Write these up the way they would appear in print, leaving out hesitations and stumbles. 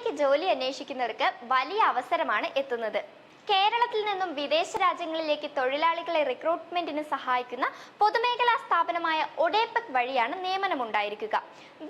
ഖത്തറിലേക്ക് ജോലി അന്വേഷിക്കുന്നവർക്ക് വലിയ അവസരമാണ് എത്തുന്നത്. കേരളത്തിൽ നിന്നും വിദേശ രാജ്യങ്ങളിലേക്ക് തൊഴിലാളികളെ റിക്രൂട്ട്മെന്റിന് സഹായിക്കുന്ന പൊതുമേഖലാ സ്ഥാപനമായ ഒഡേപെക് വഴിയാണ് നിയമനമുണ്ടായിരിക്കുക.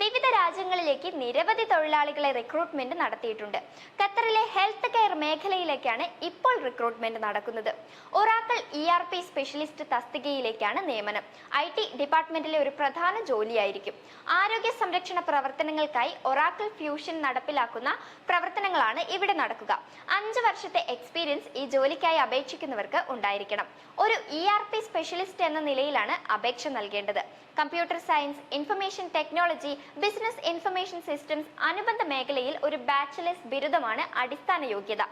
വിവിധ രാജ്യങ്ങളിലേക്ക് നിരവധി തൊഴിലാളികളെ റിക്രൂട്ട്മെന്റ് നടത്തിയിട്ടുണ്ട്. ഖത്തറിലെ ഹെൽത്ത് കെയർ മേഖലയിലേക്കാണ് ഇപ്പോൾ റിക്രൂട്ട്മെന്റ് നടക്കുന്നത്. ഒറാക്കിൾ ERP സ്പെഷ്യലിസ്റ്റ് തസ്തികയിലേക്കാണ് നിയമനം. IT ഡിപ്പാർട്ട്മെന്റിലെ ഒരു പ്രധാന ജോലിയായിരിക്കും. ആരോഗ്യ സംരക്ഷണ പ്രവർത്തനങ്ങൾക്കായി ഒറാക്കിൾ ഫ്യൂഷൻ നടപ്പിലാക്കുന്ന പ്രവർത്തനങ്ങളാണ് ഇവിടെ നടക്കുക. 5 വർഷത്തെ എക്സ്പീരിയൻസ് ഈ ജോലിക്കായി അപേക്ഷിക്കുന്നവർക്ക് ഉണ്ടായിരിക്കണം. ഒരു ERP സ്പെഷ്യലിസ്റ്റ് എന്ന നിലയിലാണ് അപേക്ഷ നൽകേണ്ടത്. Computer science, information technology, business information systems അനുബന്ധ മേഖലയിൽ ഒരു ബാച്ചിലേഴ്സ് ബിരുദമാണ് അടിസ്ഥാന യോഗ്യത.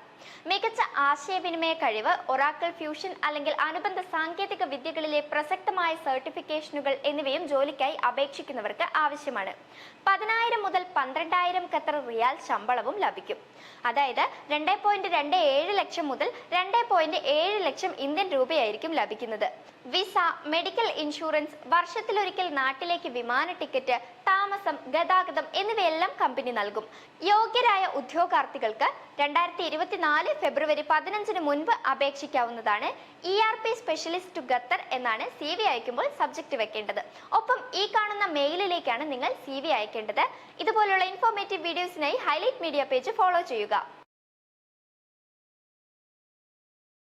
മികച്ച ആശയവിനിമയ കഴിവ്, ഒറാക്കിൾ ഫ്യൂഷൻ അല്ലെങ്കിൽ അനുബന്ധ സാങ്കേതിക വിദ്യകളിലെ പ്രസക്തമായ സർട്ടിഫിക്കേഷനുകൾ എന്നിവയും ജോലിക്കായി അപേക്ഷിക്കുന്നവർക്ക് ആവശ്യമാണ്. 10,000 മുതൽ 12,000 ഖത്തർ റിയാൽ ശമ്പളവും ലഭിക്കും. അതായത് 2.27 ലക്ഷം മുതൽ 2.7 ലക്ഷം ഇന്ത്യൻ രൂപയായിരിക്കും ലഭിക്കുന്നത്. വിസ, മെഡിക്കൽ ഇൻഷുറൻസ്, വർഷത്തിലൊരിക്കൽ നാട്ടിലേക്ക് വിമാന ടിക്കറ്റ്, താമസം, ഗതാഗതം എന്നിവയെല്ലാം കമ്പനി നൽകും. യോഗ്യരായ ഉദ്യോഗാർത്ഥികൾക്ക് 2024 ഫെബ്രുവരി 15 മുൻപ് അപേക്ഷിക്കാവുന്നതാണ്. ERP സ്പെഷ്യലിസ്റ്റ് ടു ഖത്തർ എന്നാണ് CV അയക്കുമ്പോൾ സബ്ജക്റ്റ് വെക്കേണ്ടത്. ഒപ്പം ഈ കാണുന്ന മെയിലിലേക്കാണ് നിങ്ങൾ CV അയക്കേണ്ടത്. ഇതുപോലുള്ള ഇൻഫോർമേറ്റീവ് വീഡിയോസിനായി ഹൈലൈറ്റ് മീഡിയ പേജ് ഫോളോ ചെയ്യുക.